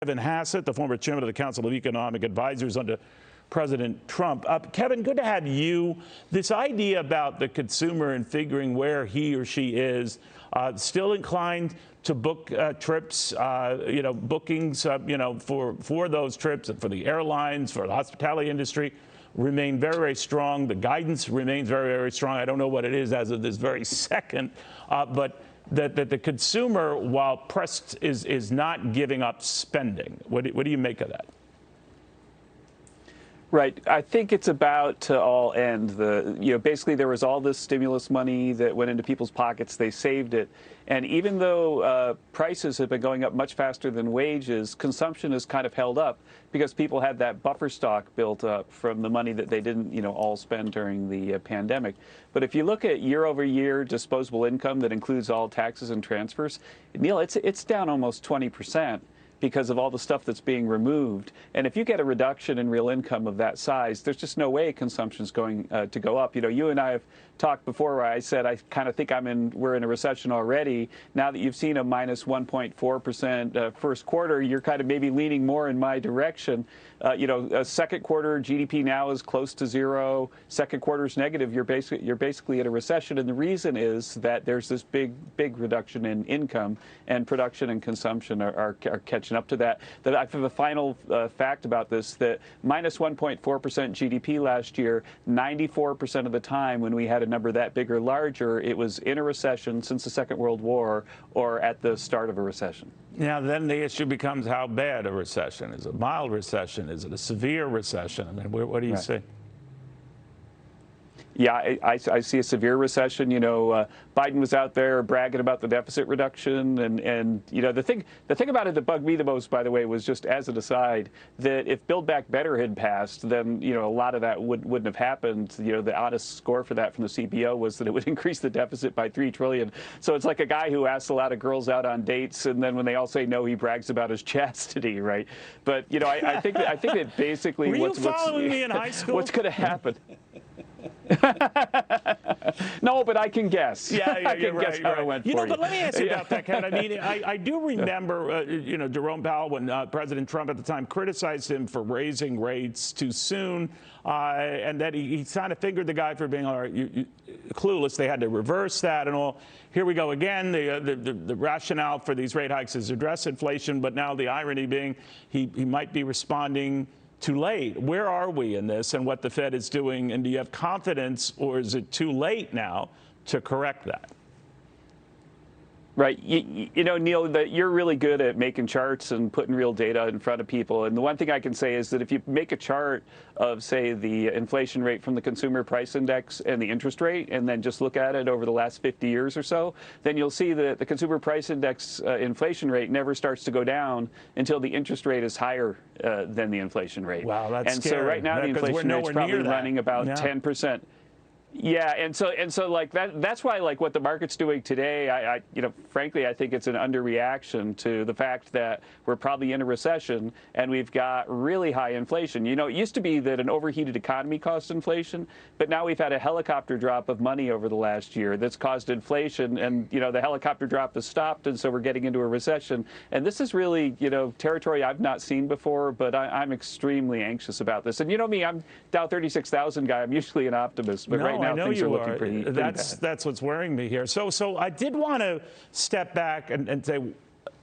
Kevin Hassett, the former chairman of the Council of Economic Advisors under President Trump. Kevin, good to have you. This idea about the consumer and figuring where he or she is, still inclined to book trips, bookings, for those trips and for the airlines, for the hospitality industry, remain very, very strong. The guidance remains very, very strong. I don't know what it is as of this very second, but that the consumer, while pressed, is not giving up spending. What do you make of that? Right. I think it's about to all end. Basically there was all this stimulus money that went into people's pockets. They saved it. And even though prices have been going up much faster than wages, consumption has kind of held up because people had that buffer stock built up from the money that they didn't, all spend during the pandemic. But if you look at year-over-year disposable income that includes all taxes and transfers, Neil, it's down almost 20%. Because of all the stuff that's being removed. And if you get a reduction in real income of that size, there's just no way consumption's going to go up. You and I have talked before where I said I kind of think we're in a recession already. Now that you've seen a minus 1.4% first quarter, you're kind of maybe leaning more in my direction. A second quarter GDP now is close to zero. Second quarter's negative. You're basically at a recession, and the reason is that there's this big reduction in income, and production and consumption are catching up to that. I have a final fact about this: that minus 1.4% GDP last year, 94% of the time when we had a number that big or larger, it was in a recession since the Second World War or at the start of a recession. Now, then the issue becomes how bad a recession is. A mild recession? Is it a severe recession? I mean, what do you say? Yeah, I see a severe recession. Biden was out there bragging about the deficit reduction, and the thing about it that bugged me the most, by the way, was just as an aside that if Build Back Better had passed, then a lot of that wouldn't have happened. The honest score for that from the CBO was that it would increase the deficit by $3 trillion. So it's like a guy who asks a lot of girls out on dates, and then when they all say no, he brags about his chastity, right? But I think that basically Were you following me in high school? What's going to happen? No, but I can guess. Yeah, I can guess how it went for you. But let me ask you about that, Kevin. I mean, I do remember, Jerome Powell, when President Trump at the time criticized him for raising rates too soon, and that he kind of fingered the guy for being clueless. They had to reverse that and all. Here we go again. The rationale for these rate hikes is to address inflation, but now the irony being he might be responding too late. Where are we in this and what the Fed is doing? And do you have confidence, or is it too late now to correct that? Right. Neil, that you're really good at making charts and putting real data in front of people. And the one thing I can say is that if you make a chart of, say, the inflation rate from the consumer price index and the interest rate, and then just look at it over the last 50 years or so, then you'll see that the consumer price index inflation rate never starts to go down until the interest rate is higher than the inflation rate. Wow, that's and scary. So right now the inflation rate's probably running about 10%. Yeah, and so like that's why, like, what the market's doing today, frankly, I think it's an underreaction to the fact that we're probably in a recession and we've got really high inflation. It used to be that an overheated economy caused inflation, but now we've had a helicopter drop of money over the last year that's caused inflation, and the helicopter drop has stopped, and so we're getting into a recession. And this is really, territory I've not seen before, but I'm extremely anxious about this. And me, I'm Dow 36,000 guy. I'm usually an optimist, but right now, I know things you are looking are. pretty That's what's worrying me here. So I did want to step back and say,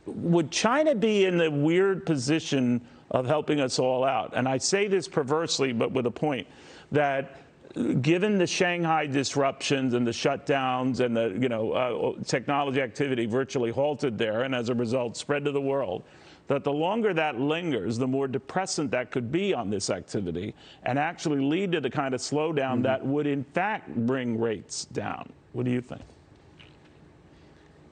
would China be in the weird position of helping us all out? And I say this perversely, but with a point, that given the Shanghai disruptions and the shutdowns and the technology activity virtually halted there, and as a result spread to the world, that the longer that lingers, the more depressant that could be on this activity and actually lead to the kind of slowdown that would, in fact, bring rates down. What do you think?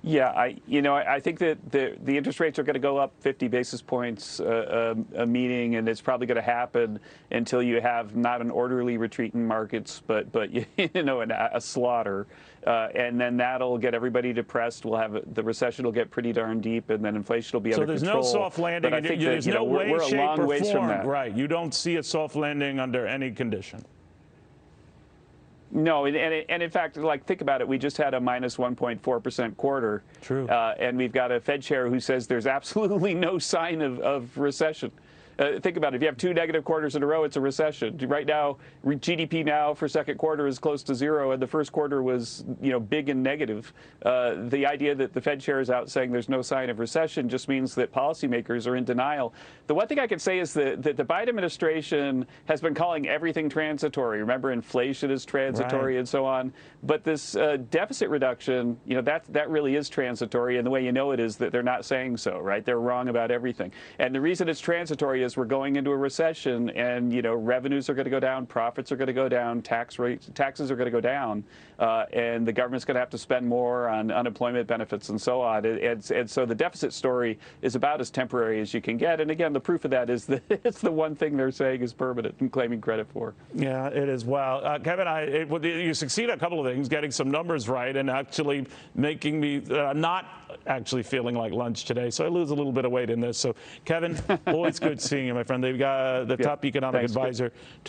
Yeah, I think that the interest rates are going to go up 50 basis points a meeting, and it's probably going to happen until you have not an orderly retreat in markets, but a slaughter, and then that'll get everybody depressed. The recession will get pretty darn deep, and then inflation will be under control. So there's no soft landing. But I think there's no way, we're a shape, long or ways form. From that. Right. You don't see a soft landing under any condition. No, and in fact, like, think about it. We just had a minus 1.4% quarter. True. And we've got a Fed chair who says there's absolutely no sign of recession. Think about it. If you have 2 negative quarters in a row, it's a recession. Right now, GDP now for second quarter is close to 0, and the first quarter was, big and negative. The idea that the Fed chair is out saying there's no sign of recession just means that policymakers are in denial. The one thing I can say is that the Biden administration has been calling everything transitory. Remember, inflation is transitory, right, and so on. But this deficit reduction, that really is transitory, and the way you know it is that they're not saying so, right? They're wrong about everything. And the reason it's transitory is we're going into a recession, and revenues are going to go down, profits are going to go down, taxes are going to go down, and the government's going to have to spend more on unemployment benefits and so on. And so the deficit story is about as temporary as you can get. And again, the proof of that is that it's the one thing they're saying is permanent and claiming credit for. Yeah, it is. Wow, Kevin, you succeed at a couple of things, getting some numbers right, and actually making me not actually feeling like lunch today. So I lose a little bit of weight in this. So, Kevin, always good seeing you, my friend. They've got the top economic advisor